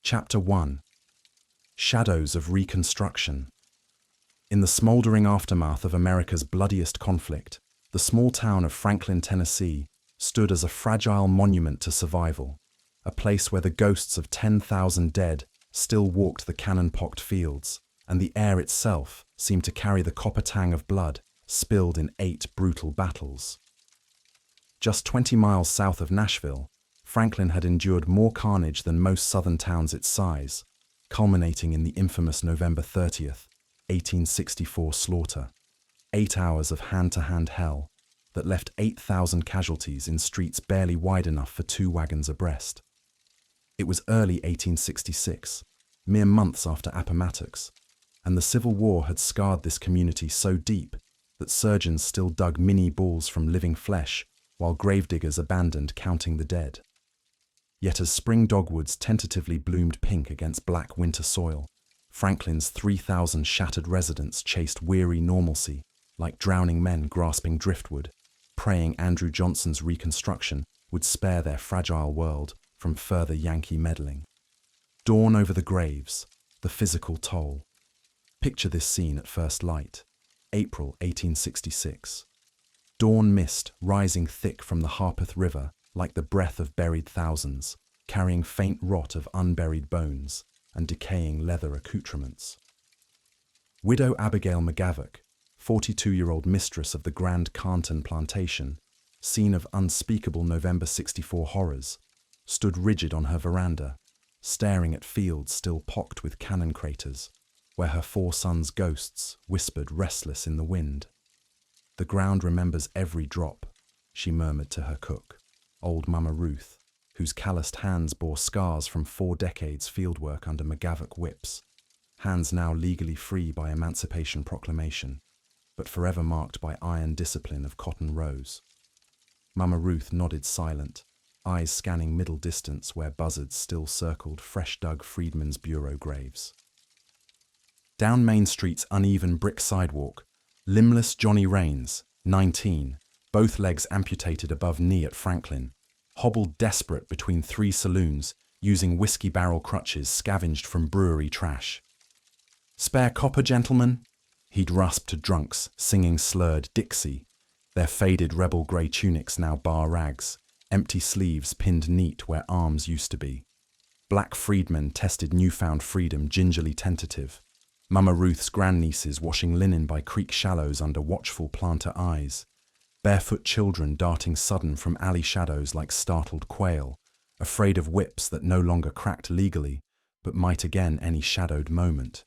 Chapter 1. Shadows of Reconstruction. In the smoldering aftermath of America's bloodiest conflict, the small town of Franklin, Tennessee, stood as a fragile monument to survival, a place where the ghosts of 10,000 dead still walked the cannon-pocked fields, and the air itself seemed to carry the copper tang of blood spilled in 8 brutal battles. Just 20 miles south of Nashville, Franklin had endured more carnage than most southern towns its size, culminating in the infamous November 30th, 1864 slaughter. 8 hours of hand-to-hand hell that left 8,000 casualties in streets barely wide enough for 2 wagons abreast. It was early 1866, mere months after Appomattox, and the Civil War had scarred this community so deep that surgeons still dug mini balls from living flesh while gravediggers abandoned counting the dead. Yet as spring dogwoods tentatively bloomed pink against black winter soil, Franklin's 3,000 shattered residents chased weary normalcy like drowning men grasping driftwood, praying Andrew Johnson's Reconstruction would spare their fragile world from further Yankee meddling. Dawn over the graves, the physical toll. Picture this scene at first light. April 1866. Dawn mist rising thick from the Harpeth River like the breath of buried thousands, carrying faint rot of unburied bones and decaying leather accoutrements. Widow Abigail McGavock, 42-year-old mistress of the Grand Canton plantation, scene of unspeakable November 64 horrors, stood rigid on her veranda, staring at fields still pocked with cannon craters, where her 4 sons' ghosts whispered restless in the wind. "The ground remembers every drop," she murmured to her cook, old Mama Ruth, whose calloused hands bore scars from 4 decades fieldwork under McGavock whips, hands now legally free by Emancipation Proclamation, but forever marked by iron discipline of Cotton Rose. Mama Ruth nodded silent, eyes scanning middle distance where buzzards still circled fresh-dug Freedmen's bureau graves. Down Main Street's uneven brick sidewalk, limbless Johnny Raines, 19, both legs amputated above knee at Franklin, hobbled desperate between 3 saloons using whiskey barrel crutches scavenged from brewery trash. "Spare copper, gentlemen?" he'd rasp to drunks singing slurred Dixie, their faded rebel grey tunics now bar rags, empty sleeves pinned neat where arms used to be. Black freedmen tested newfound freedom gingerly tentative, Mama Ruth's grandnieces washing linen by creek shallows under watchful planter eyes, barefoot children darting sudden from alley shadows like startled quail, afraid of whips that no longer cracked legally, but might again any shadowed moment.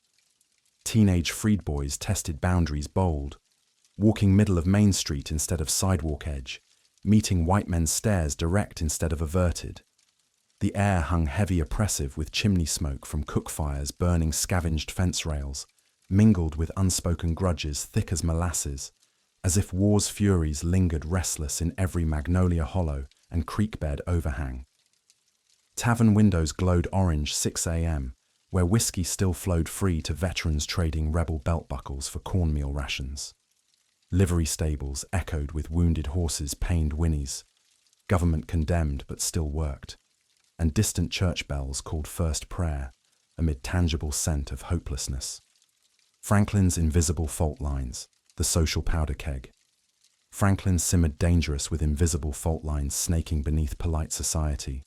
Teenage freed boys tested boundaries bold, walking middle of Main Street instead of sidewalk edge, meeting white men's stares direct instead of averted. The air hung heavy oppressive with chimney smoke from cook fires burning scavenged fence rails, mingled with unspoken grudges thick as molasses, as if war's furies lingered restless in every magnolia hollow and creek bed overhang. Tavern windows glowed orange 6 a.m., where whiskey still flowed free to veterans trading rebel belt buckles for cornmeal rations. Livery stables echoed with wounded horses' pained whinnies, government condemned but still worked, and distant church bells called first prayer amid tangible scent of hopelessness. Franklin's invisible fault lines, the social powder keg. Franklin simmered dangerous with invisible fault lines snaking beneath polite society.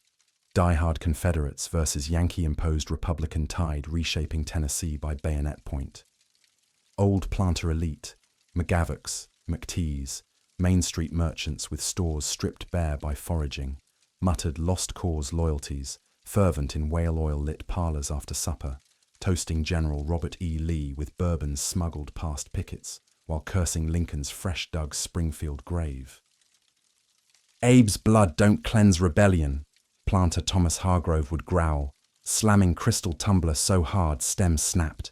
Die-hard Confederates versus Yankee-imposed Republican tide reshaping Tennessee by bayonet point. Old planter elite, McGavocks, McTees, Main Street merchants with stores stripped bare by foraging, muttered lost cause loyalties, fervent in whale oil-lit parlors after supper, toasting General Robert E. Lee with bourbons smuggled past pickets, while cursing Lincoln's fresh-dug Springfield grave. "Abe's blood don't cleanse rebellion," planter Thomas Hargrove would growl, slamming crystal tumbler so hard stems snapped.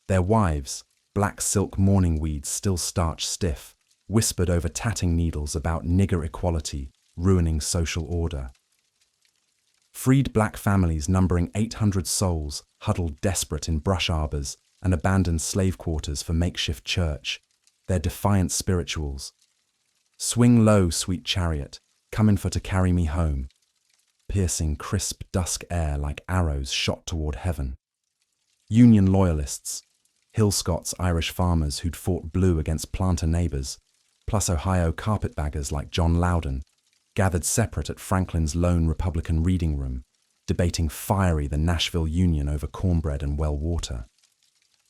Their wives, black silk mourning weeds still starch stiff, whispered over tatting needles about nigger equality, ruining social order. Freed black families numbering 800 souls huddled desperate in brush arbors and abandoned slave quarters for makeshift church, their defiant spirituals. "Swing low, sweet chariot, comin' for to carry me home." piercing crisp dusk air like arrows shot toward heaven. Union loyalists, Hill Scots Irish farmers who'd fought blue against planter neighbors, plus Ohio carpetbaggers like John Loudon, gathered separate at Franklin's lone Republican reading room, debating fiery the Nashville Union over cornbread and well water.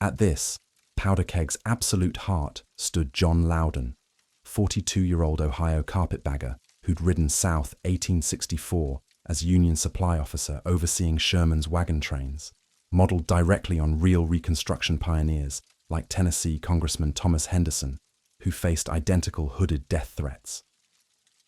At this, Powder Keg's absolute heart stood John Loudon, 42-year-old Ohio carpetbagger who'd ridden south 1864 as Union supply officer overseeing Sherman's wagon trains, modeled directly on real Reconstruction pioneers like Tennessee Congressman Thomas Henderson, who faced identical hooded death threats.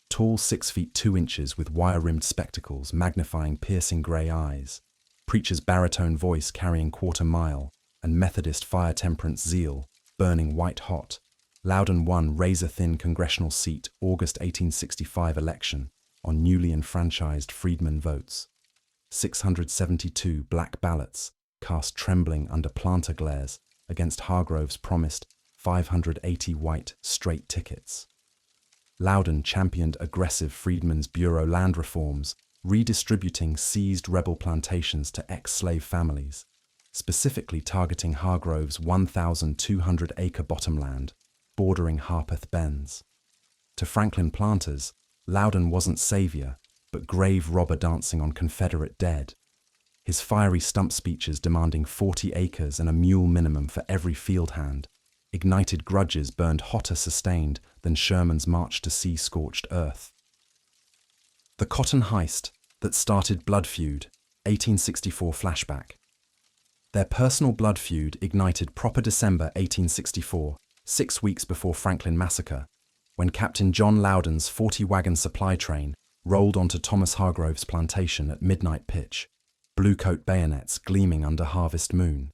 Tall 6 feet 2 inches with wire-rimmed spectacles magnifying piercing grey eyes, preacher's baritone voice carrying quarter mile, and Methodist fire temperance zeal burning white-hot, Loudon won razor-thin congressional seat August 1865 election on newly enfranchised freedmen votes. 672 black ballots cast trembling under planter glares against Hargrove's promised 580 white straight tickets. Loudon championed aggressive Freedmen's Bureau land reforms, redistributing seized rebel plantations to ex-slave families, specifically targeting Hargrove's 1,200-acre bottomland, bordering Harpeth Bends. To Franklin planters, Loudon wasn't savior, but grave robber dancing on Confederate dead. His fiery stump speeches demanding 40 acres and a mule minimum for every field hand, ignited grudges burned hotter sustained than Sherman's march to sea-scorched earth. The Cotton Heist that started blood feud, 1864 flashback. Their personal blood feud ignited proper December 1864, 6 weeks before Franklin Massacre, when Captain John Loudon's 40-wagon supply train rolled onto Thomas Hargrove's plantation at midnight pitch, bluecoat bayonets gleaming under harvest moon.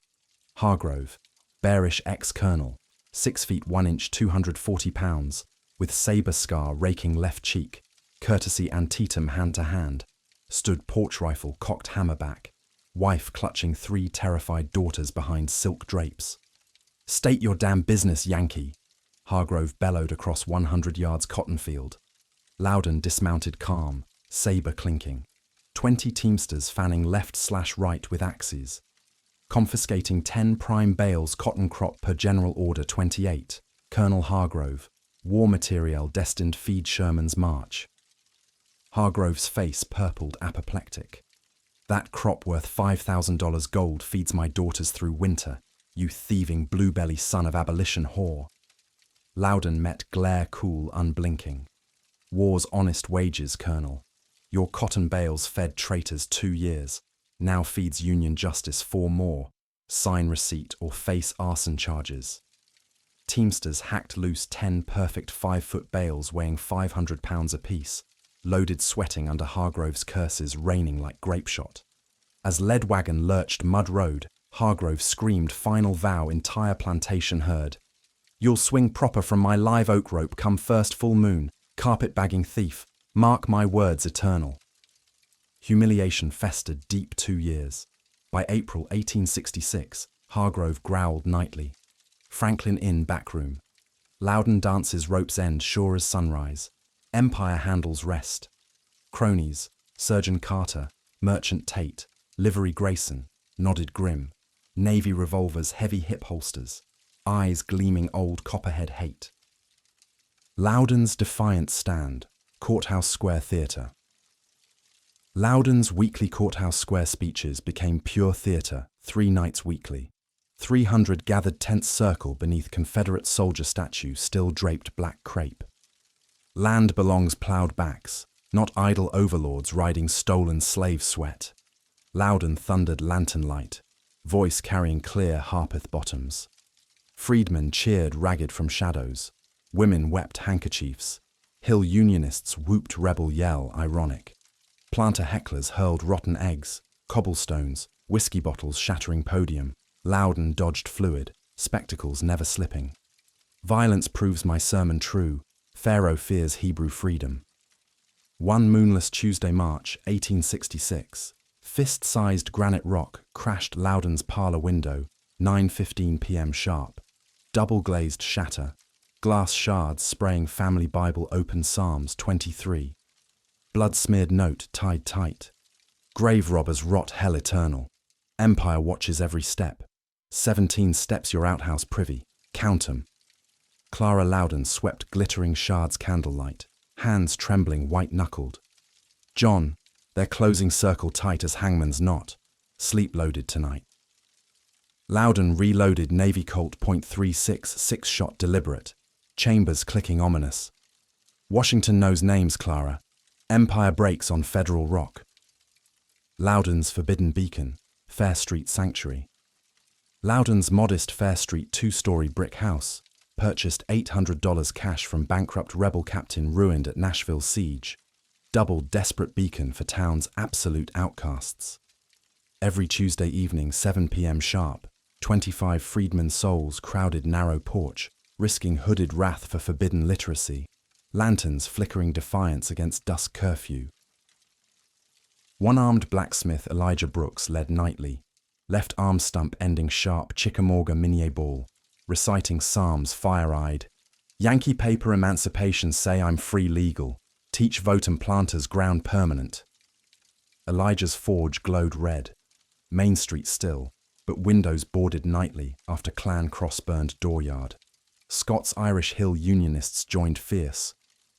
Hargrove, bearish ex-colonel, 6 feet 1 inch 240 pounds, with sabre scar raking left cheek, courtesy Antietam hand to hand, stood porch rifle cocked hammerback, wife clutching 3 terrified daughters behind silk drapes. "State your damn business, Yankee," Hargrove bellowed across 100 yards cotton field. Loudon dismounted calm, sabre clinking. 20 teamsters fanning left/right with axes. Confiscating 10 prime bales cotton crop per General Order 28, Colonel Hargrove, war material destined feed Sherman's march. Hargrove's face purpled apoplectic. "That crop worth $5,000 gold feeds my daughters through winter, you thieving bluebelly son of abolition whore." Loudon met glare cool, unblinking. "War's honest wages, Colonel. Your cotton bales fed traitors 2 years, now feeds Union justice 4 more. Sign receipt or face arson charges." Teamsters hacked loose 10 perfect 5-foot bales weighing 500 pounds apiece, loaded sweating under Hargrove's curses raining like grape shot. As lead wagon lurched mud road, Hargrove screamed final vow entire plantation heard. "You'll swing proper from my live oak rope come first full moon, carpetbagging thief, mark my words eternal." Humiliation festered deep 2 years. By April 1866, Hargrove growled nightly. Franklin Inn backroom. Loudon dances rope's end sure as sunrise. Empire handles rest. Cronies, Surgeon Carter, Merchant Tate, Livery Grayson, nodded grim. Navy revolvers heavy hip holsters. Eyes gleaming old copperhead hate. Loudon's defiant stand. Courthouse Square Theatre. Loudon's weekly Courthouse Square speeches became pure theatre, 3 nights weekly. 300 gathered tense circle beneath Confederate soldier statue still draped black crepe. Land belongs ploughed backs, not idle overlords riding stolen slave sweat. Loudon thundered lantern light, voice carrying clear Harpeth bottoms. Freedmen cheered ragged from shadows. Women wept handkerchiefs. Hill Unionists whooped rebel yell ironic. Planter hecklers hurled rotten eggs, cobblestones, whiskey bottles shattering podium. Loudon dodged fluid, spectacles never slipping. Violence proves my sermon true. Pharaoh fears Hebrew freedom. One moonless Tuesday March, 1866. Fist-sized granite rock crashed Loudon's parlor window, 9:15 p.m. sharp. Double-glazed shatter. Glass shards spraying Family Bible open Psalms 23. Blood-smeared note tied tight. Grave robbers rot hell eternal. Empire watches every step. 17 steps your outhouse privy. Count 'em. Clara Loudon swept glittering shards candlelight, hands trembling white-knuckled. John, their closing circle tight as hangman's knot, sleep-loaded tonight. Loudon reloaded Navy Colt .36 six-shot deliberate, chambers clicking ominous. Washington knows names, Clara. Empire breaks on Federal Rock. Loudon's forbidden beacon, Fair Street Sanctuary. Loudon's modest Fair Street two-story brick house, purchased $800 cash from bankrupt rebel captain ruined at Nashville's siege, doubled desperate beacon for town's absolute outcasts. Every Tuesday evening, 7 p.m. sharp, 25 freedmen souls crowded narrow porch, risking hooded wrath for forbidden literacy, lanterns flickering defiance against dusk curfew. One-armed blacksmith Elijah Brooks led nightly, left arm stump ending sharp Chickamauga Minier ball, reciting psalms fire-eyed. Yankee paper emancipation say I'm free legal, teach vote and planters ground permanent. Elijah's forge glowed red, Main Street still, but windows boarded nightly after Klan cross-burned dooryard. Scots Irish Hill Unionists joined fierce.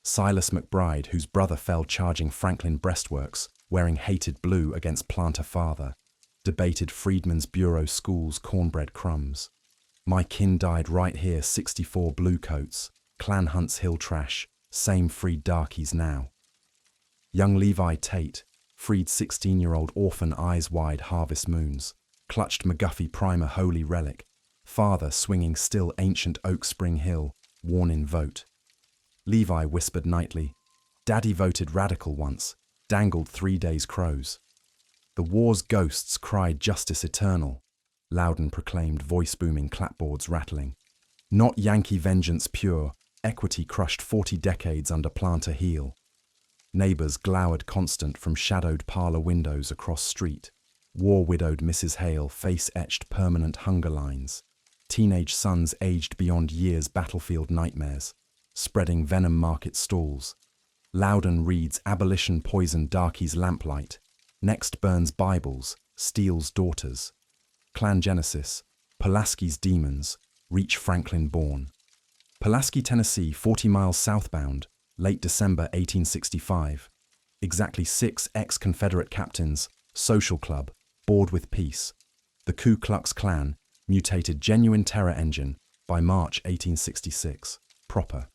Silas McBride, whose brother fell charging Franklin breastworks, wearing hated blue against planter father, debated Freedmen's Bureau schools cornbread crumbs. My kin died right here, 64 bluecoats, Klan hunts hill trash, same freed darkies now. Young Levi Tate, freed 16-year-old orphan eyes wide harvest moons, clutched McGuffey primer holy relic, father swinging still ancient Oak Spring Hill, worn in vote. Levi whispered nightly, Daddy voted radical once, dangled 3 days crows. The war's ghosts cried justice eternal, Loudon proclaimed, voice booming, clapboards rattling. Not Yankee vengeance pure, equity crushed 40 decades under planter heel. Neighbors glowered constant from shadowed parlor windows across street. War-widowed Mrs. Hale face-etched permanent hunger lines. Teenage sons aged beyond years' battlefield nightmares, spreading venom market stalls. Loudon reads abolition poisoned darkies' lamplight. Next burns Bibles, steals daughters. Klan Genesis, Pulaski's demons, reach Franklin born. Pulaski, Tennessee, 40 miles southbound, late December 1865. Exactly 6 ex-Confederate captains, social club, bored with peace. The Ku Klux Klan, mutated genuine terror engine, by March 1866, proper.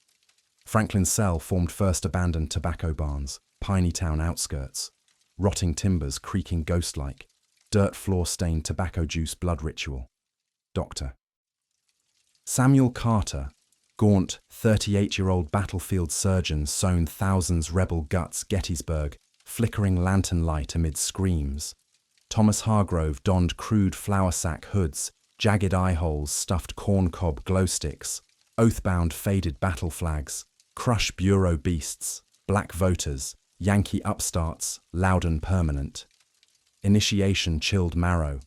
Franklin's cell formed first abandoned tobacco barns, Piney Town outskirts. Rotting timbers creaking ghost-like, dirt floor-stained tobacco juice blood ritual. Dr. Samuel Carter, gaunt, 38-year-old battlefield surgeon sewn thousands rebel guts, Gettysburg, flickering lantern light amid screams. Thomas Hargrove donned crude flour sack hoods, jagged eye holes, stuffed corncob glow sticks, oath-bound faded battle flags, crush bureau beasts, black voters, Yankee upstarts, Loudon permanent. Initiation chilled marrow.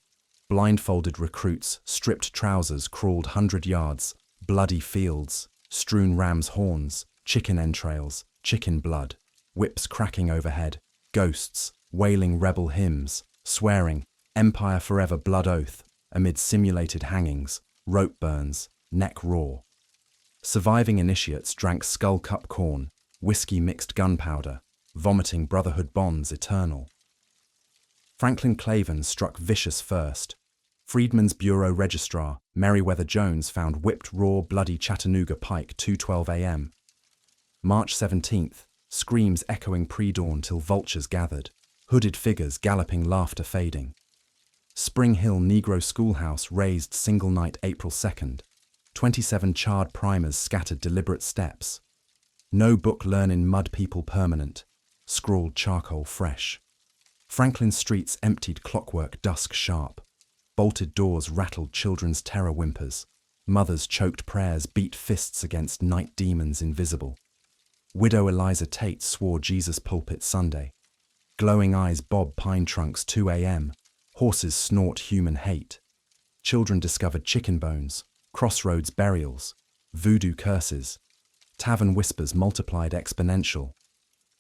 Blindfolded recruits, stripped trousers crawled 100 yards, bloody fields, strewn ram's horns, chicken entrails, chicken blood, whips cracking overhead, ghosts, wailing rebel hymns, swearing, Empire Forever blood oath, amid simulated hangings, rope burns, neck raw. Surviving initiates drank skull cup corn, whiskey mixed gunpowder, vomiting brotherhood bonds eternal. Franklin Claven struck vicious first. Freedmen's Bureau Registrar, Meriwether Jones, found whipped raw bloody Chattanooga pike 2:12 a.m. March 17th, screams echoing pre-dawn till vultures gathered, hooded figures galloping, laughter fading. Spring Hill Negro Schoolhouse razed single night April 2nd. 27 charred primers scattered deliberate steps. No book learnin' mud people permanent, scrawled charcoal fresh. Franklin streets emptied clockwork dusk sharp. Bolted doors rattled children's terror whimpers. Mothers choked prayers, beat fists against night demons invisible. Widow Eliza Tate swore Jesus pulpit Sunday. Glowing eyes bob pine trunks 2 a.m. Horses snort human hate. Children discovered chicken bones, crossroads burials, voodoo curses. Tavern whispers multiplied exponential.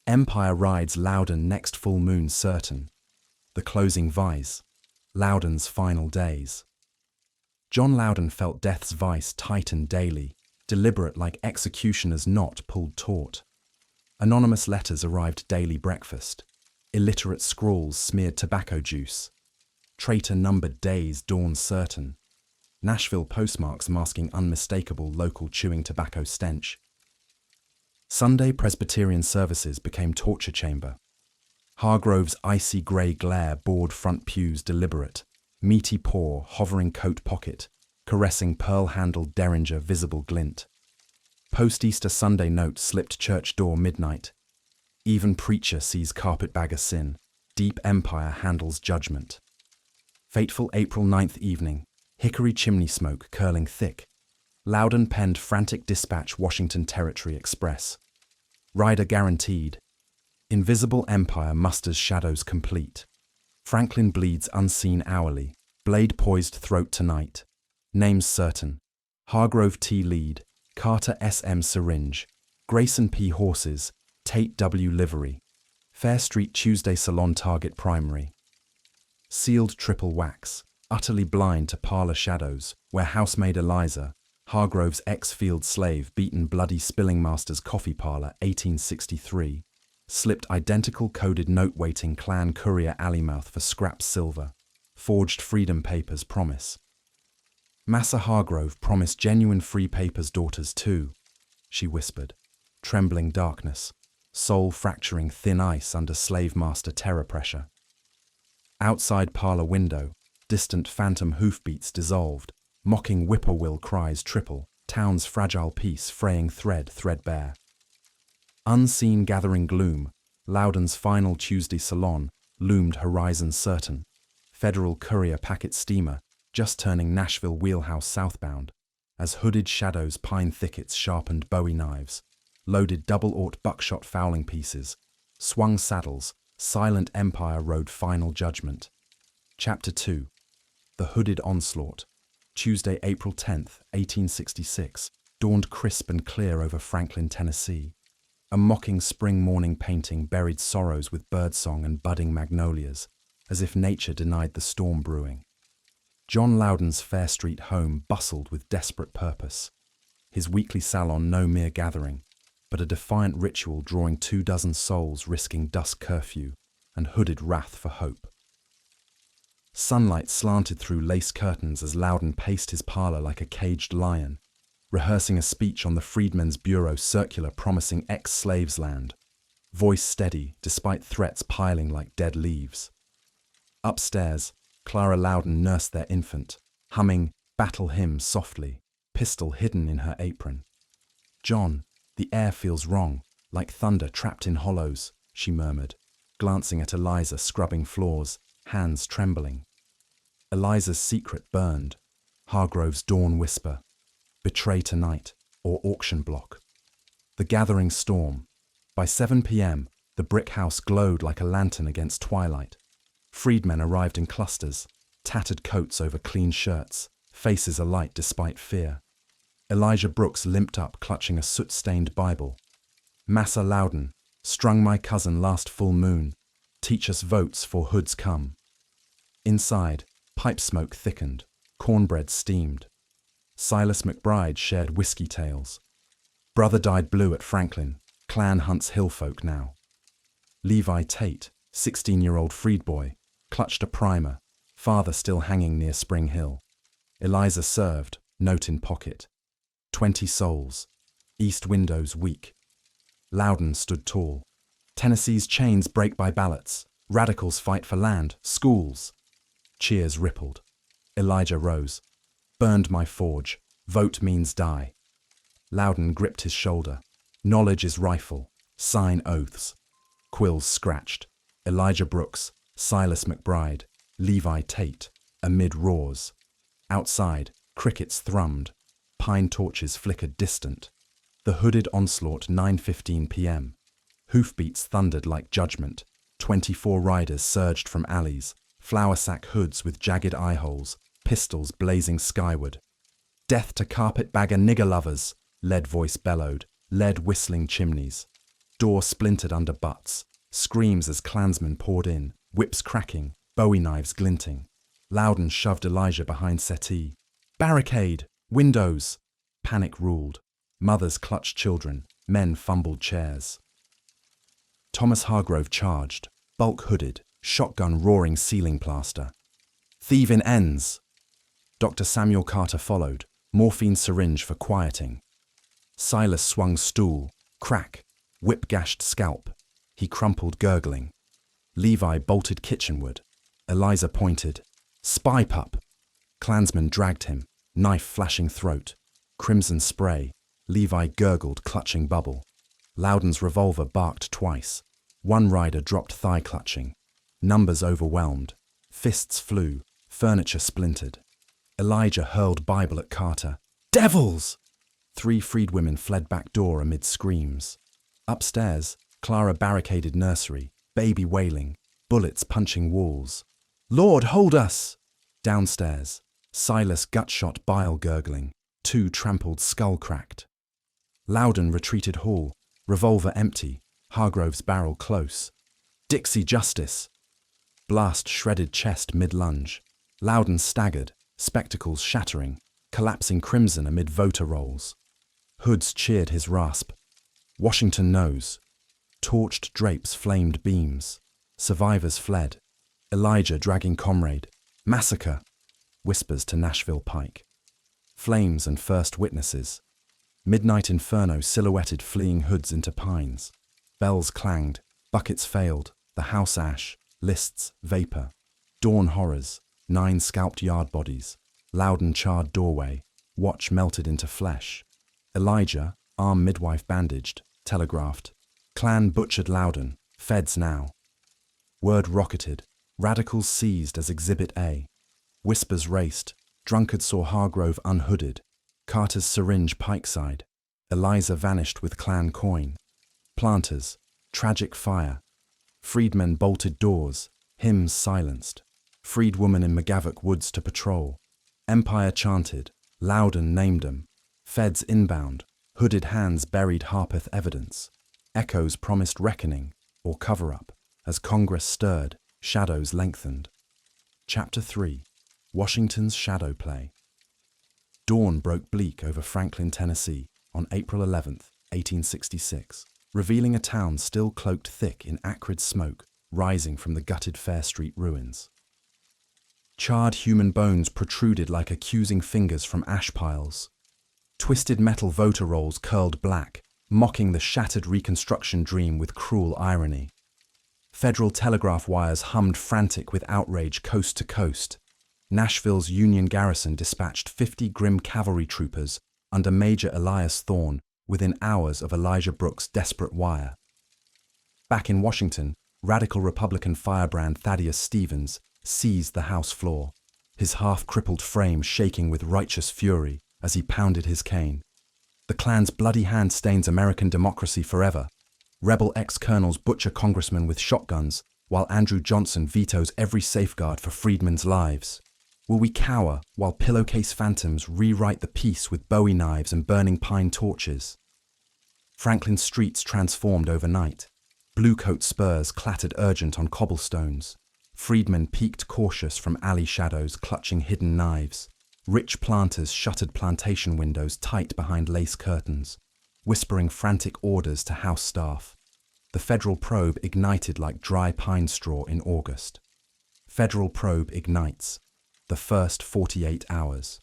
Empire rides Loudon next full moon certain. The closing vice. Loudon's final days. John Loudon felt death's vice tighten daily, deliberate like executioner's knot pulled taut. Anonymous letters arrived daily breakfast. Illiterate scrawls smeared tobacco juice. Traitor-numbered days dawn certain. Nashville postmarks masking unmistakable local chewing tobacco stench. Sunday Presbyterian services became torture chamber. Hargrove's icy grey glare bored front pews deliberate, meaty paw hovering coat pocket, caressing pearl-handled derringer visible glint. Post-Easter Sunday note slipped church door midnight. Even preacher sees carpetbagger sin, deep empire handles judgment. Fateful April 9th evening, hickory chimney smoke curling thick. Loudon penned frantic dispatch Washington Territory Express. Rider guaranteed. Invisible empire musters shadows complete. Franklin bleeds unseen hourly, blade poised throat tonight. Names certain. Hargrove T. Lead, Carter S.M. Syringe, Grayson P. Horses, Tate W. Livery, Fair Street Tuesday Salon Target Primary. Sealed triple wax, utterly blind to parlor shadows, where housemaid Eliza, Hargrove's ex-field slave beaten bloody spilling master's coffee parlor 1863, slipped identical coded note-waiting Klan courier alleymouth for scrap silver, forged freedom papers promise. Massa Hargrove promised genuine free papers daughters too, she whispered, trembling darkness, soul fracturing thin ice under slave master terror pressure. Outside parlor window, distant phantom hoofbeats dissolved, mocking whippoorwill cries triple, town's fragile peace fraying threadbare. Unseen gathering gloom, Loudon's final Tuesday salon loomed horizon certain. Federal courier packet steamer, just turning Nashville wheelhouse southbound, as hooded shadows pine thickets sharpened bowie knives, loaded double-aught buckshot fowling pieces, swung saddles, silent empire rode final judgment. Chapter 2. The Hooded Onslaught. Tuesday, April 10th, 1866, dawned crisp and clear over Franklin, Tennessee. A mocking spring morning painting buried sorrows with birdsong and budding magnolias, as if nature denied the storm brewing. John Loudon's Fair Street home bustled with desperate purpose. His weekly salon no mere gathering, but a defiant ritual drawing 24 souls risking dusk curfew and hooded wrath for hope. Sunlight slanted through lace curtains as Loudon paced his parlor like a caged lion, rehearsing a speech on the Freedmen's Bureau circular promising ex-slaves land, voice steady despite threats piling like dead leaves. Upstairs, Clara Loudon nursed their infant, humming battle hymns softly, pistol hidden in her apron. "John, the air feels wrong, like thunder trapped in hollows," she murmured, glancing at Eliza scrubbing floors, hands trembling. Eliza's secret burned. Hargrove's dawn whisper. Betray tonight, or auction block. The gathering storm. By 7 p.m., the brick house glowed like a lantern against twilight. Freedmen arrived in clusters, tattered coats over clean shirts, faces alight despite fear. Elijah Brooks limped up clutching a soot-stained Bible. Massa Loudon, strung my cousin last full moon, teach us votes for hoods come. Inside, pipe smoke thickened, cornbread steamed. Silas McBride shared whiskey tales. Brother died blue at Franklin, Klan hunts hillfolk now. Levi Tate, 16-year-old freedboy, clutched a primer, father still hanging near Spring Hill. Eliza served, note in pocket. 20 souls. East windows weak. Loudon stood tall. Tennessee's chains break by ballots. Radicals fight for land, schools. Cheers rippled. Elijah rose. Burned my forge. Vote means die. Loudon gripped his shoulder. Knowledge is rifle. Sign oaths. Quills scratched. Elijah Brooks, Silas McBride, Levi Tate, amid roars. Outside, crickets thrummed. Pine torches flickered distant. The hooded onslaught 9:15 p.m. Hoofbeats thundered like judgment. 24 riders surged from alleys, flour sack hoods with jagged eye holes, pistols blazing skyward. Death to carpetbagger nigger lovers, lead voice bellowed, lead whistling chimneys. Door splintered under butts. Screams as Klansmen poured in, whips cracking, bowie knives glinting. Loudon shoved Elijah behind settee. Barricade! Windows! Panic ruled. Mothers clutched children, men fumbled chairs. Thomas Hargrove charged, bulk hooded, shotgun roaring ceiling plaster. Thieving ends! Dr. Samuel Carter followed, morphine syringe for quieting. Silas swung stool, crack, whip-gashed scalp. He crumpled gurgling. Levi bolted kitchenward. Eliza pointed. Spy pup! Klansman dragged him, knife flashing throat. Crimson spray. Levi gurgled, clutching bubble. Loudon's revolver barked twice. One rider dropped thigh clutching. Numbers overwhelmed. Fists flew. Furniture splintered. Elijah hurled Bible at Carter. Devils! 3 freedwomen fled back door amid screams. Upstairs, Clara barricaded nursery, baby wailing, bullets punching walls. Lord, hold us! Downstairs, Silas gut-shot bile gurgling, 2 trampled skull cracked. Loudon retreated hall, revolver empty, Hargrove's barrel close. Dixie justice! Blast shredded chest mid-lunge. Loudon staggered, spectacles shattering, collapsing crimson amid voter rolls. Hoods cheered his rasp. Washington knows. Torched drapes flamed beams. Survivors fled. Elijah dragging comrade. Massacre! Whispers to Nashville Pike. Flames and first witnesses. Midnight inferno silhouetted fleeing hoods into pines. Bells clanged. Buckets failed. The house ash. Lists, vapor. Dawn horrors. 9 scalped yard bodies. Loudon charred doorway. Watch melted into flesh. Elijah, arm midwife bandaged, telegraphed. Klan butchered Loudon. Feds now. Word rocketed. Radicals seized as Exhibit A. Whispers raced. Drunkard saw Hargrove unhooded. Carter's syringe pikeside. Eliza vanished with Klan coin. Planters. Tragic fire. Freedmen bolted doors. Hymns silenced. Freedwoman in McGavock woods to patrol. Empire chanted. Loudon named 'em. Feds inbound. Hooded hands buried Harpeth evidence. Echoes promised reckoning, or cover-up. As Congress stirred, shadows lengthened. Chapter 3. Washington's Shadow Play. Dawn broke bleak over Franklin, Tennessee, on April 11, 1866, revealing a town still cloaked thick in acrid smoke, rising from the gutted Fair Street ruins. Charred human bones protruded like accusing fingers from ash piles. Twisted metal voter rolls curled black, mocking the shattered Reconstruction dream with cruel irony. Federal telegraph wires hummed frantic with outrage coast to coast. Nashville's Union garrison dispatched 50 grim cavalry troopers under Major Elias Thorne within hours of Elijah Brooks' desperate wire. Back in Washington, radical Republican firebrand Thaddeus Stevens seized the House floor, his half-crippled frame shaking with righteous fury as he pounded his cane. The Klan's bloody hand stains American democracy forever. Rebel ex-colonels butcher congressmen with shotguns, while Andrew Johnson vetoes every safeguard for freedmen's lives. Will we cower while pillowcase phantoms rewrite the peace with bowie knives and burning pine torches? Franklin's streets transformed overnight. Bluecoat spurs clattered urgent on cobblestones. Freedmen peeked cautious from alley shadows clutching hidden knives. Rich planters shuttered plantation windows tight behind lace curtains, whispering frantic orders to house staff. The federal probe ignited like dry pine straw in August. Federal probe ignites. The first 48 hours.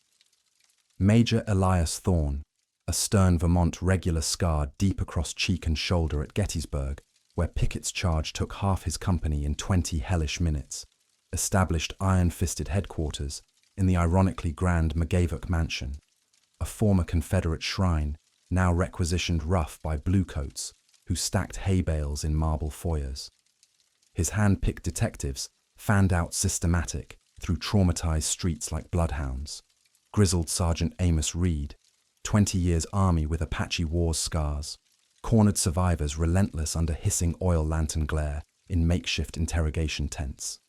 Major Elias Thorne, a stern Vermont regular scar deep across cheek and shoulder at Gettysburg, where Pickett's charge took half his company in 20 hellish minutes, established iron-fisted headquarters in the ironically grand McGavock Mansion, a former Confederate shrine now requisitioned rough by bluecoats who stacked hay bales in marble foyers. His hand-picked detectives fanned out systematic through traumatized streets like bloodhounds. Grizzled Sergeant Amos Reed, 20 years Army with Apache Wars scars, cornered survivors relentless under hissing oil lantern glare in makeshift interrogation tents.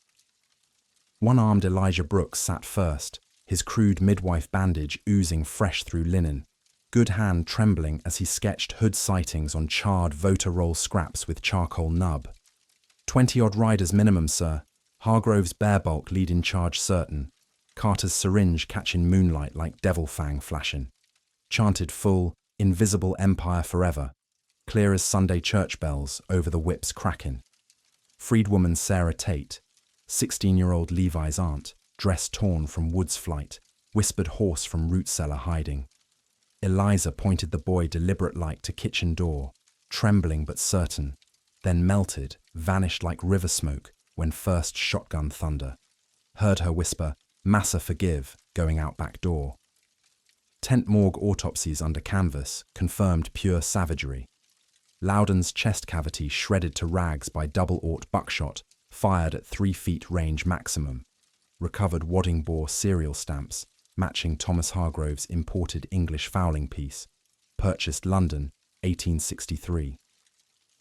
One-armed Elijah Brooks sat first, his crude midwife bandage oozing fresh through linen. good hand trembling as he sketched Hood sightings on charred voter roll scraps with charcoal nub. 20-odd riders minimum, sir. Hargrove's bear bulk lead in charge certain. Carter's syringe catching moonlight like devil fang flashing. Chanted full, invisible empire forever. Clear as Sunday church bells over the whips cracking. Freedwoman Sarah Tate, 16-year-old Levi's aunt, dress torn from woods flight, whispered hoarse from root cellar hiding. Eliza pointed the boy deliberate-like to kitchen door, trembling but certain, then melted, vanished like river smoke when first shotgun thunder. Heard her whisper, "Massa forgive," going out back door. Tent morgue autopsies under canvas confirmed pure savagery. Loudon's chest cavity shredded to rags by double-aught buckshot, fired at 3 feet range maximum. Recovered wadding bore serial stamps, matching Thomas Hargrove's imported English fowling piece. Purchased London, 1863.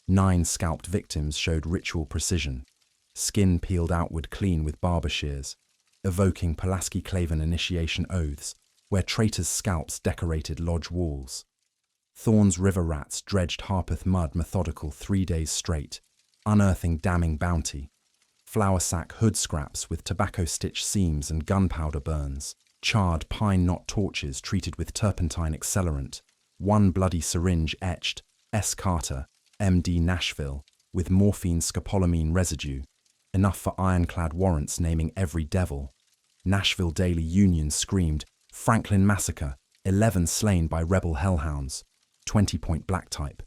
9 scalped victims showed ritual precision. Skin peeled outward clean with barber shears, evoking Pulaski Claven initiation oaths, where traitors' scalps decorated lodge walls. Thorn's river rats dredged Harpeth mud methodical 3 days straight, unearthing damning bounty. Flour sack hood scraps with tobacco-stitch seams and gunpowder burns. Charred pine knot torches treated with turpentine accelerant. 1 bloody syringe etched, S. Carter, M.D. Nashville, with morphine scopolamine residue. Enough for ironclad warrants naming every devil. Nashville Daily Union screamed, "Franklin Massacre, 11 slain by rebel hellhounds." 20-point black type.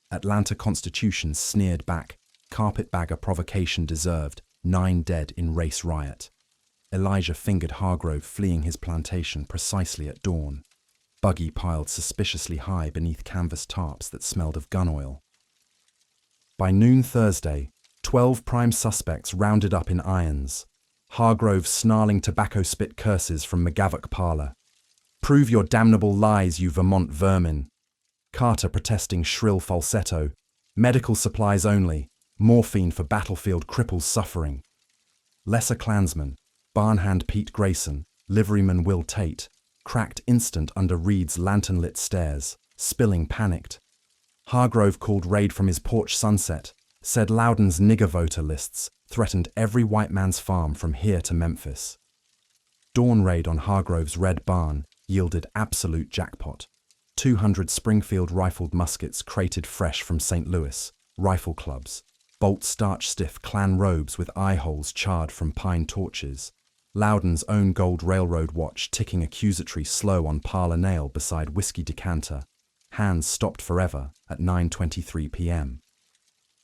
Atlanta Constitution sneered back, "Carpetbagger provocation deserved, 9 dead in race riot." Elijah fingered Hargrove fleeing his plantation precisely at dawn. Buggy piled suspiciously high beneath canvas tarps that smelled of gun oil. By noon Thursday, 12 prime suspects rounded up in irons. Hargrove snarling tobacco spit curses from McGavock parlor. "Prove your damnable lies, you Vermont vermin." Carter protesting shrill falsetto. "Medical supplies only. Morphine for battlefield cripples suffering." Lesser Klansmen, barnhand Pete Grayson, liveryman Will Tate, cracked instant under Reed's lantern-lit stairs, spilling panicked. Hargrove called raid from his porch sunset, said Loudon's nigger voter lists threatened every white man's farm from here to Memphis. Dawn raid on Hargrove's red barn yielded absolute jackpot. 200 Springfield rifled muskets crated fresh from St. Louis, rifle clubs, bolt starch-stiff Klan robes with eye holes charred from pine torches, Loudon's own gold railroad watch ticking accusatory slow on parlor nail beside whiskey decanter, hands stopped forever at 9:23 p.m.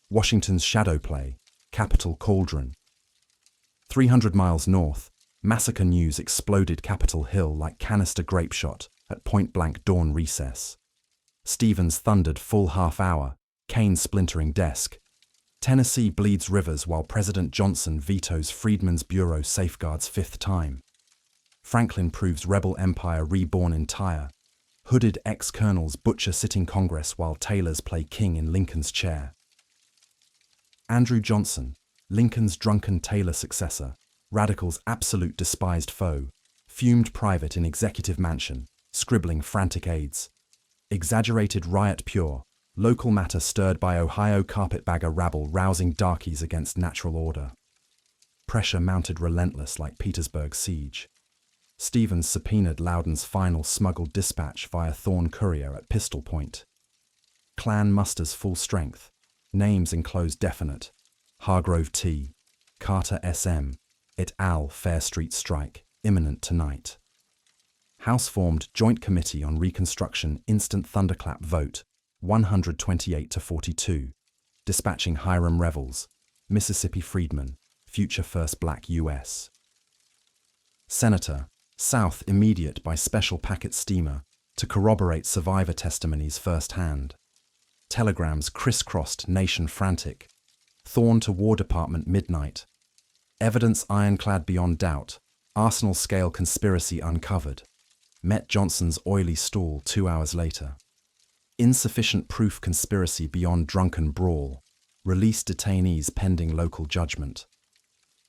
Washington's shadow play, Capitol Cauldron. 300 miles north, Massacre news exploded Capitol Hill like canister grape shot at point-blank dawn recess. Stevens thundered full half hour, Kane splintering desk. Tennessee bleeds rivers while President Johnson vetoes Freedmen's Bureau safeguards 5th time. Franklin proves rebel empire reborn entire. Hooded ex-colonels butcher sitting Congress while tailors play king in Lincoln's chair. Andrew Johnson, Lincoln's drunken tailor successor, radicals' absolute despised foe, fumed private in executive mansion, scribbling frantic aids. Exaggerated riot pure, local matter stirred by Ohio carpetbagger rabble rousing darkies against natural order. Pressure mounted relentless like Petersburg siege. Stevens subpoenaed Loudon's final smuggled dispatch via Thorn courier at pistol point. Klan musters full strength. Names enclosed definite. Hargrove T. Carter S.M. et al. Fair Street strike, imminent tonight. House formed Joint Committee on Reconstruction instant thunderclap vote, 128-42. Dispatching Hiram Revels, Mississippi Freedmen, future first black U.S. Senator, South immediate by special packet steamer to corroborate survivor testimonies firsthand. Telegrams crisscrossed nation frantic. Thorn to War Department midnight. Evidence ironclad beyond doubt. Arsenal-scale conspiracy uncovered. Met Johnson's oily stall 2 hours later. Insufficient proof conspiracy beyond drunken brawl. Released detainees pending local judgment.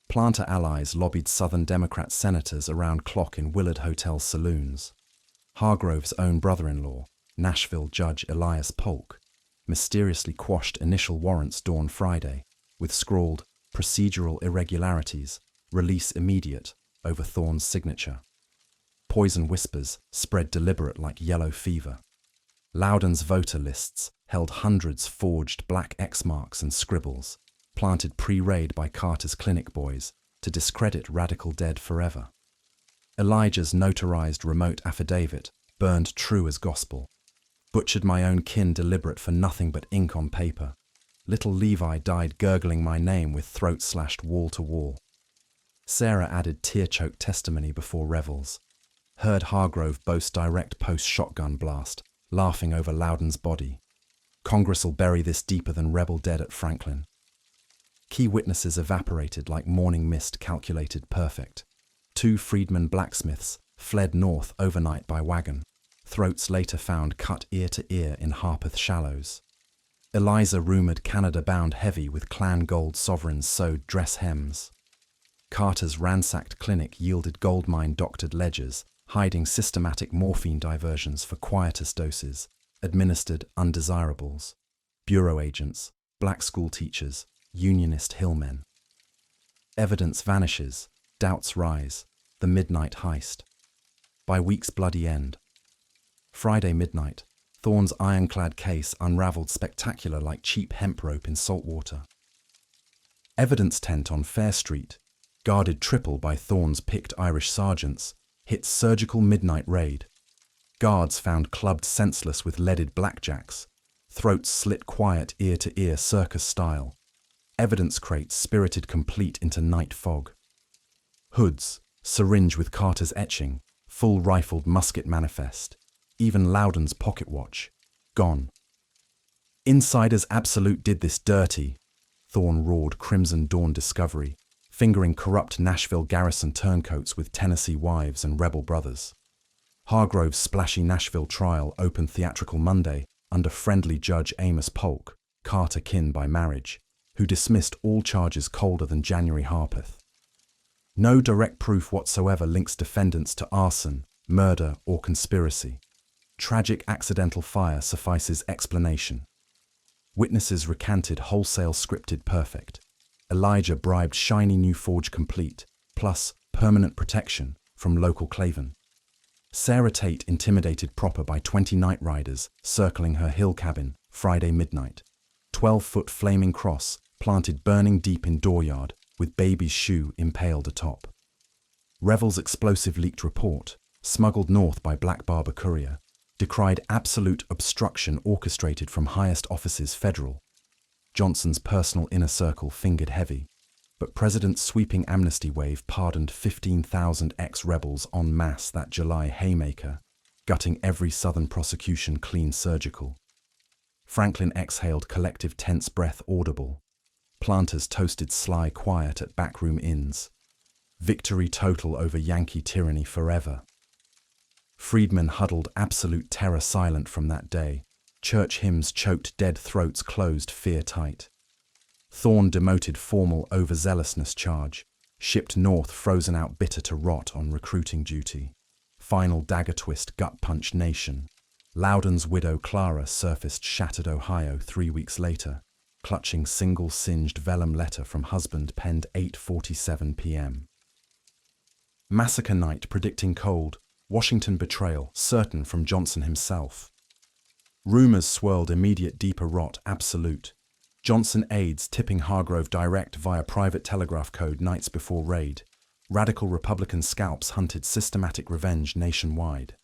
Planter allies lobbied Southern Democrat senators around clock in Willard Hotel saloons. Hargrove's own brother-in-law, Nashville Judge Elias Polk, mysteriously quashed initial warrants dawn Friday, with scrawled, "procedural irregularities, release immediate," over Thorne's signature. Poison whispers spread deliberate like yellow fever. Loudon's voter lists held hundreds forged black X marks and scribbles, planted pre-raid by Carter's clinic boys to discredit Radical Dead forever. Elijah's notarized remote affidavit burned true as gospel. Butchered my own kin deliberate for nothing but ink on paper. Little Levi died gurgling my name with throat slashed wall to wall. Sarah added tear-choked testimony before revels. Heard Hargrove boast direct post-shotgun blast, laughing over Loudon's body. Congress will bury this deeper than Rebel Dead at Franklin. Key witnesses evaporated like morning mist calculated perfect. 2 Freedmen blacksmiths fled north overnight by wagon. Throats later found cut ear to ear in Harpeth Shallows. Eliza rumoured Canada bound heavy with Klan gold sovereigns sewed dress hems. Carter's ransacked clinic yielded goldmine doctored ledgers, hiding systematic morphine diversions for quietus doses, administered undesirables. Bureau agents, black school teachers, unionist hillmen. Evidence vanishes, doubts rise, the midnight heist. By week's bloody end. Friday midnight, Thorne's ironclad case unravelled spectacular like cheap hemp rope in salt water. Evidence tent on Fair Street, guarded triple by Thorne's picked Irish sergeants, hit surgical midnight raid. Guards found clubbed senseless with leaded blackjacks, throats slit quiet ear to ear circus style. Evidence crates spirited complete into night fog. Hoods, syringe with Carter's etching, full rifled musket manifest. Even Loudon's pocket watch, gone. Insiders absolute did this dirty, Thorne roared Crimson Dawn discovery, fingering corrupt Nashville garrison turncoats with Tennessee wives and rebel brothers. Hargrove's splashy Nashville trial opened theatrical Monday under friendly Judge Amos Polk, Carter kin by marriage, who dismissed all charges colder than January Harpeth. No direct proof whatsoever links defendants to arson, murder, or conspiracy. Tragic accidental fire suffices explanation. Witnesses recanted wholesale scripted perfect. Elijah bribed shiny new forge complete, plus permanent protection from local Claven. Sarah Tate intimidated proper by 20 night riders circling her hill cabin Friday midnight. 12-foot flaming cross planted burning deep in dooryard with baby's shoe impaled atop. Revel's explosive leaked report, smuggled north by Black Barber courier, decried absolute obstruction orchestrated from highest offices federal. Johnson's personal inner circle fingered heavy, but President's sweeping amnesty wave pardoned 15,000 ex-rebels en masse that July haymaker, gutting every Southern prosecution clean surgical. Franklin exhaled collective tense breath audible. Planters toasted sly quiet at backroom inns. Victory total over Yankee tyranny forever. Freedmen huddled absolute terror silent from that day. Church hymns choked dead throats closed fear tight. Thorne demoted formal overzealousness charge. Shipped north frozen out bitter to rot on recruiting duty. Final dagger twist gut punch nation. Loudon's widow Clara surfaced shattered Ohio 3 weeks later, clutching single singed vellum letter from husband penned 8:47 p.m. Massacre night predicting cold. Washington betrayal, certain from Johnson himself. Rumors swirled immediate deeper rot absolute. Johnson aides tipping Hargrove direct via private telegraph code nights before raid. Radical Republican scalps hunted systematic revenge nationwide.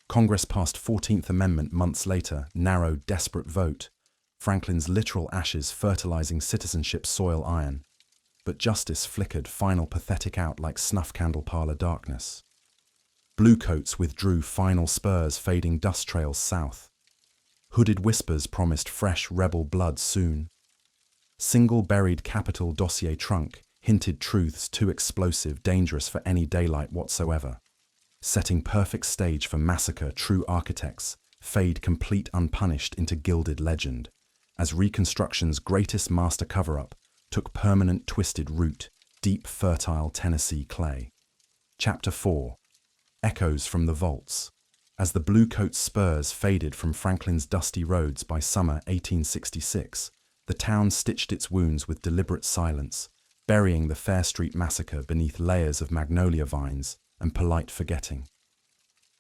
Congress passed 14th Amendment months later, narrow, desperate vote. Franklin's literal ashes fertilizing citizenship soil iron. But justice flickered final pathetic out like snuff candle parlor darkness. Bluecoats withdrew final spurs fading dust trails south. Hooded whispers promised fresh rebel blood soon. Single buried Capitol dossier trunk hinted truths too explosive, dangerous for any daylight whatsoever. Setting perfect stage for massacre true architects fade complete unpunished into gilded legend, as Reconstruction's greatest master cover-up took permanent twisted root, deep fertile Tennessee clay. Chapter 4. Echoes from the Vaults. As the bluecoat spurs faded from Franklin's dusty roads by summer 1866, the town stitched its wounds with deliberate silence, burying the Fair Street Massacre beneath layers of magnolia vines and polite forgetting.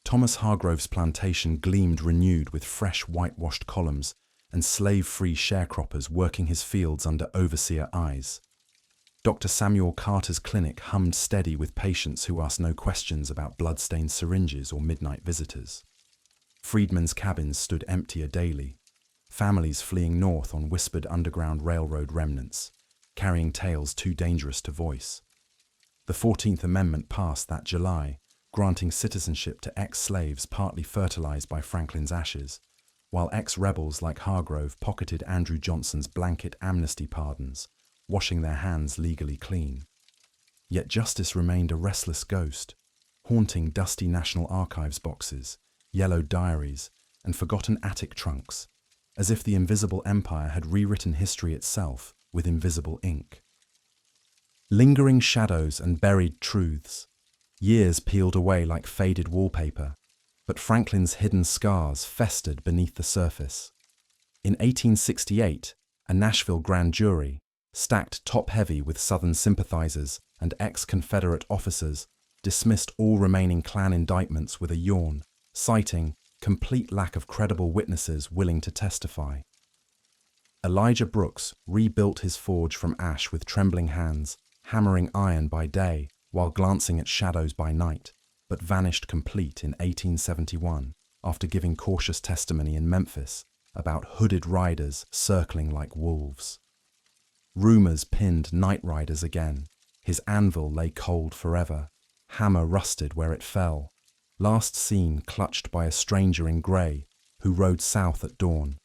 Thomas Hargrove's plantation gleamed renewed with fresh whitewashed columns and slave-free sharecroppers working his fields under overseer eyes. Dr. Samuel Carter's clinic hummed steady with patients who asked no questions about blood-stained syringes or midnight visitors. Freedmen's cabins stood emptier daily, families fleeing north on whispered Underground Railroad remnants, carrying tales too dangerous to voice. The 14th Amendment passed that July, granting citizenship to ex-slaves partly fertilized by Franklin's ashes, while ex-rebels like Hargrove pocketed Andrew Johnson's blanket amnesty pardons, washing their hands legally clean. Yet justice remained a restless ghost, haunting dusty National Archives boxes, yellowed diaries, and forgotten attic trunks, as if the invisible empire had rewritten history itself with invisible ink. Lingering shadows and buried truths. Years peeled away like faded wallpaper, but Franklin's hidden scars festered beneath the surface. In 1868, a Nashville grand jury, stacked top-heavy with Southern sympathizers and ex-Confederate officers, dismissed all remaining Klan indictments with a yawn, citing complete lack of credible witnesses willing to testify. Elijah Brooks rebuilt his forge from ash with trembling hands, hammering iron by day while glancing at shadows by night, but vanished complete in 1871 after giving cautious testimony in Memphis about hooded riders circling like wolves. Rumors pinned night riders again. His anvil lay cold forever, hammer rusted where it fell, last seen clutched by a stranger in grey who rode south at dawn.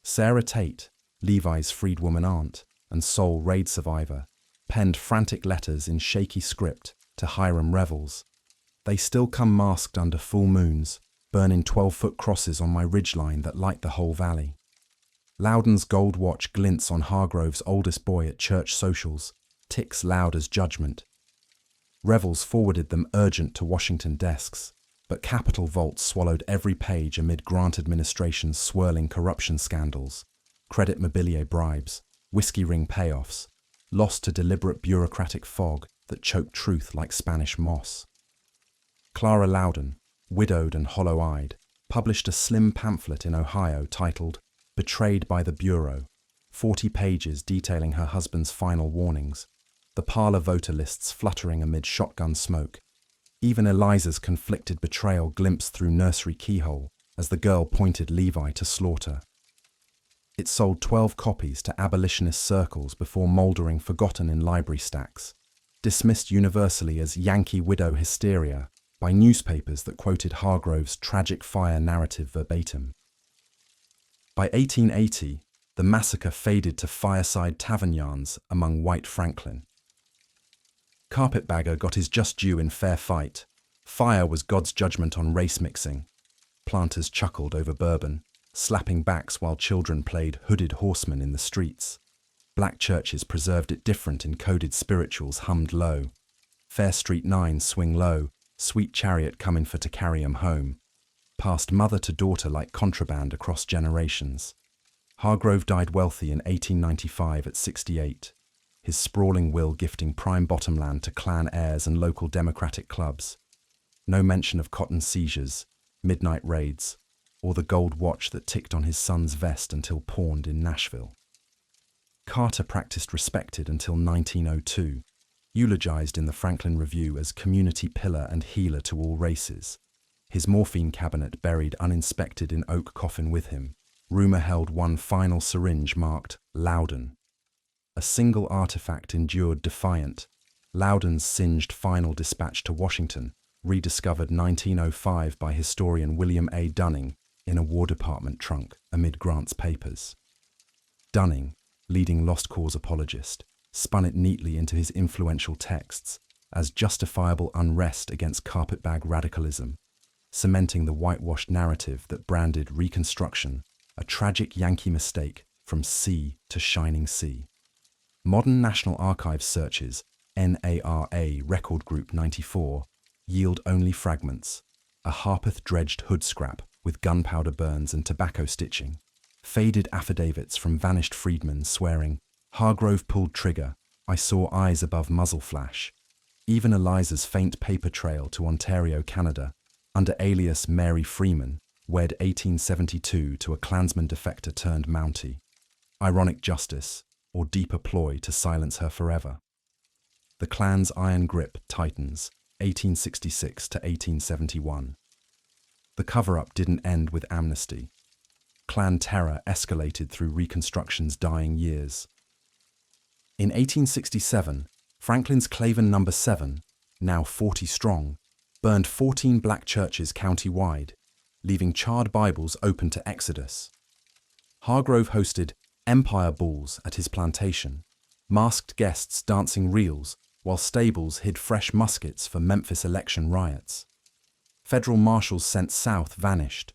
Sarah Tate, Levi's freedwoman aunt and sole raid survivor, penned frantic letters in shaky script to Hiram Revels. They still come masked under full moons, burning 12-foot crosses on my ridgeline that light the whole valley. Loudon's gold watch glints on Hargrove's oldest boy at church socials, ticks loud as judgment. Revels forwarded them urgent to Washington desks, but Capitol vaults swallowed every page amid Grant administration's swirling corruption scandals, credit mobilier bribes, whiskey ring payoffs, lost to deliberate bureaucratic fog that choked truth like Spanish moss. Clara Loudon, widowed and hollow-eyed, published a slim pamphlet in Ohio titled Betrayed by the Bureau, 40 pages detailing her husband's final warnings, the parlor voter lists fluttering amid shotgun smoke, even Eliza's conflicted betrayal glimpsed through nursery keyhole as the girl pointed Levi to slaughter. It sold 12 copies to abolitionist circles before mouldering forgotten in library stacks, dismissed universally as Yankee widow hysteria by newspapers that quoted Hargrove's tragic fire narrative verbatim. By 1880, the massacre faded to fireside tavern yarns among white Franklin. Carpetbagger got his just due in fair fight. Fire was God's judgment on race mixing. Planters chuckled over bourbon, slapping backs while children played hooded horsemen in the streets. Black churches preserved it different in coded spirituals hummed low. Fair Street 9 swing low, sweet chariot comin' for to carry 'em home. Passed mother to daughter like contraband across generations. Hargrove died wealthy in 1895 at 68, his sprawling will gifting prime bottomland to Klan heirs and local Democratic clubs. No mention of cotton seizures, midnight raids, or the gold watch that ticked on his son's vest until pawned in Nashville. Carter practiced respected until 1902, eulogized in the Franklin Review as community pillar and healer to all races. His morphine cabinet buried uninspected in oak coffin with him. Rumor held one final syringe marked Loudon. A single artifact endured defiant. Loudon's singed final dispatch to Washington, rediscovered 1905 by historian William A. Dunning in a War Department trunk amid Grant's papers. Dunning, leading Lost Cause apologist, spun it neatly into his influential texts as justifiable unrest against carpetbag radicalism, cementing the whitewashed narrative that branded Reconstruction a tragic Yankee mistake from sea to shining sea. Modern National Archives searches, NARA Record Group 94, yield only fragments, a Harpeth-dredged hood scrap with gunpowder burns and tobacco stitching. Faded affidavits from vanished freedmen swearing, "Hargrove pulled trigger, I saw eyes above muzzle flash." Even Eliza's faint paper trail to Ontario, Canada, under alias Mary Freeman, wed 1872 to a Klansman defector turned Mountie. Ironic justice, or deeper ploy to silence her forever. The Klan's iron grip tightens, 1866 to 1871. The cover-up didn't end with amnesty. Klan terror escalated through Reconstruction's dying years. In 1867, Franklin's Claven No. 7, now 40 strong, burned 14 black churches county-wide, leaving charred Bibles open to exodus. Hargrove hosted Empire Balls at his plantation, masked guests dancing reels, while stables hid fresh muskets for Memphis election riots. Federal marshals sent south vanished.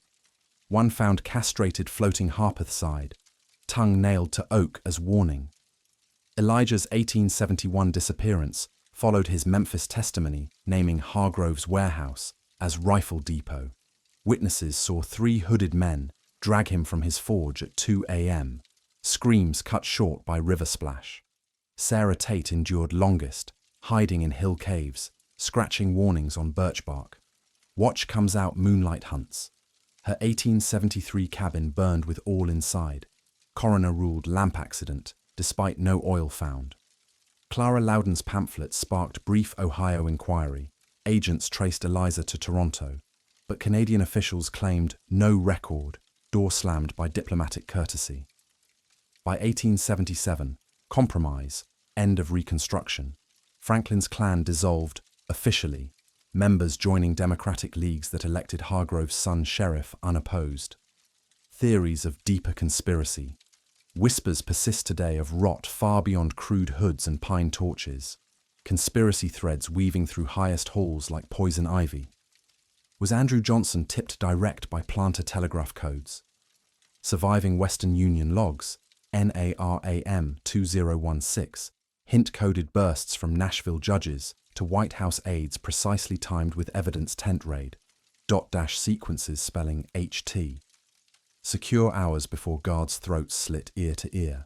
One found castrated floating Harpeth side, tongue nailed to oak as warning. Elijah's 1871 disappearance followed his Memphis testimony naming Hargrove's warehouse as Rifle Depot. Witnesses saw 3 hooded men drag him from his forge at 2 a.m., screams cut short by river splash. Sarah Tate endured longest, hiding in hill caves, scratching warnings on birch bark. Watch comes out moonlight hunts. Her 1873 cabin burned with all inside. Coroner ruled lamp accident, despite no oil found. Clara Loudon's pamphlet sparked brief Ohio inquiry. Agents traced Eliza to Toronto, but Canadian officials claimed no record, door slammed by diplomatic courtesy. By 1877, compromise, end of Reconstruction, Franklin's Klan dissolved officially, members joining Democratic leagues that elected Hargrove's son sheriff unopposed. Theories of deeper conspiracy. Whispers persist today of rot far beyond crude hoods and pine torches. Conspiracy threads weaving through highest halls like poison ivy. Was Andrew Johnson tipped direct by planter telegraph codes? Surviving Western Union logs, NARAM 2016, hint-coded bursts from Nashville judges to White House aides precisely timed with evidence tent raid, dot-dash sequences spelling HT. Secure hours before guards' throats slit ear to ear.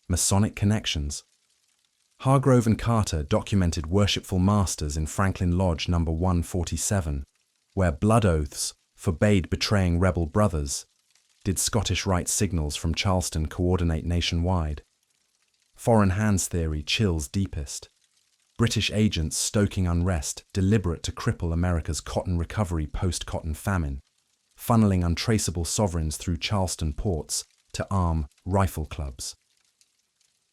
Masonic connections. Hargrove and Carter documented worshipful masters in Franklin Lodge No. 147, where blood oaths forbade betraying rebel brothers. Did Scottish Rite signals from Charleston coordinate nationwide? Foreign hands theory chills deepest. British agents stoking unrest, deliberate to cripple America's cotton recovery post-cotton famine, funneling untraceable sovereigns through Charleston ports to arm rifle clubs.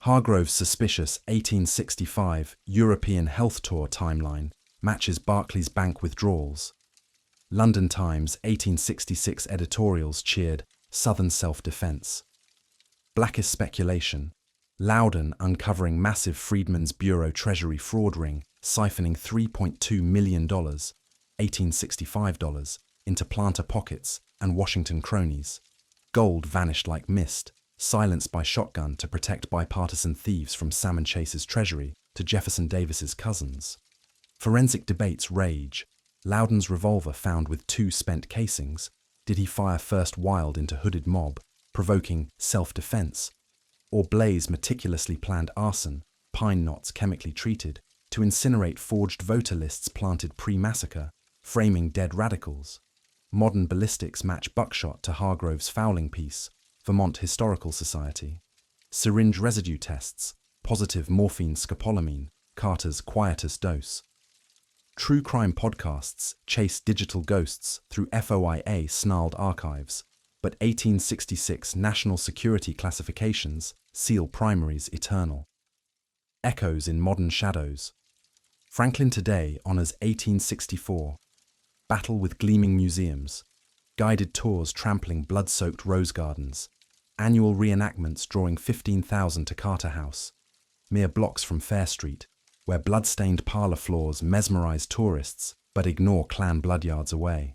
Hargrove's suspicious 1865 European health tour timeline matches Barclays Bank withdrawals. London Times 1866 editorials cheered Southern self-defense. Blackest speculation. Loudon uncovering massive Freedmen's Bureau Treasury fraud ring, siphoning $3.2 million, $1865, into planter pockets and Washington cronies. Gold vanished like mist, silenced by shotgun to protect bipartisan thieves from Salmon Chase's treasury to Jefferson Davis's cousins. Forensic debates rage. Loudon's revolver found with 2 spent casings. Did he fire first wild into hooded mob, provoking self-defense? Or blaze meticulously planned arson, pine knots chemically treated, to incinerate forged voter lists planted pre-massacre, framing dead radicals? Modern ballistics match buckshot to Hargrove's fowling piece, Vermont Historical Society. Syringe residue tests, positive morphine scopolamine, Carter's quietest dose. True crime podcasts chase digital ghosts through FOIA snarled archives, but 1866 national security classifications seal primaries eternal. Echoes in modern shadows. Franklin today honors 1864. Battle with gleaming museums. Guided tours trampling blood-soaked rose gardens. Annual reenactments drawing 15,000 to Carter House. Mere blocks from Fair Street, where blood-stained parlor floors mesmerize tourists but ignore Klan bloodyards away.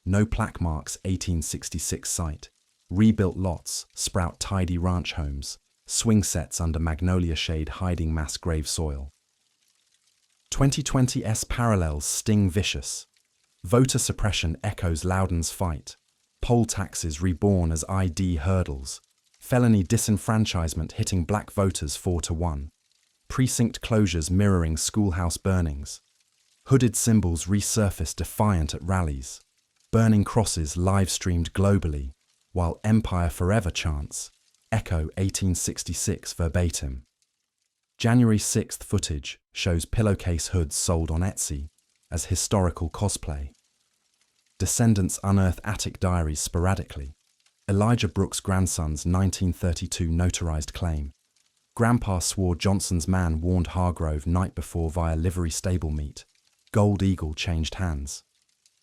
No plaque marks 1866 site. Rebuilt lots sprout tidy ranch homes. Swing sets under magnolia shade hiding mass grave soil. 2020's parallels sting vicious. Voter suppression echoes Loudoun's fight. Poll taxes reborn as ID hurdles. Felony disenfranchisement hitting black voters 4-1. Precinct closures mirroring schoolhouse burnings. Hooded symbols resurface defiant at rallies. Burning crosses live-streamed globally, while Empire Forever chants echo 1866 verbatim. January 6th footage shows pillowcase hoods sold on Etsy as historical cosplay. Descendants unearth attic diaries sporadically. Elijah Brooks' grandson's 1932 notarized claim. Grandpa swore Johnson's man warned Hargrove night before via livery stable meet. Gold Eagle changed hands.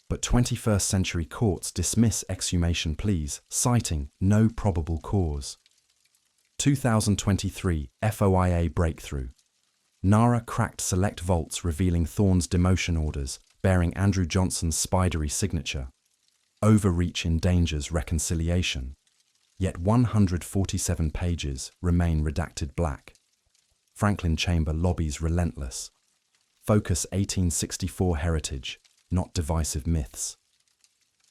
But 21st century courts dismiss exhumation pleas, citing no probable cause. 2023 FOIA breakthrough. NARA cracked select vaults revealing Thorne's demotion orders, bearing Andrew Johnson's spidery signature. Overreach endangers reconciliation. Yet 147 pages remain redacted black. Franklin Chamber lobbies relentless. Focus 1864 heritage, not divisive myths.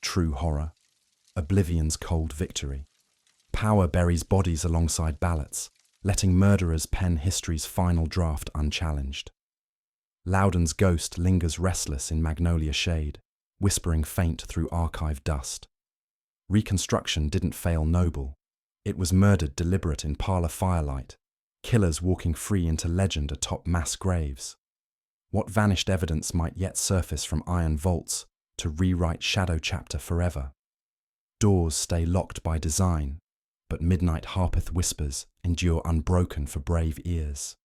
True horror. Oblivion's cold victory. Power buries bodies alongside ballots, letting murderers pen history's final draft unchallenged. Loudoun's ghost lingers restless in magnolia shade, whispering faint through archive dust. Reconstruction didn't fail noble. It was murdered deliberate in parlor firelight, killers walking free into legend atop mass graves. What vanished evidence might yet surface from iron vaults to rewrite shadow chapter forever? Doors stay locked by design, but midnight harpeth whispers endure unbroken for brave ears.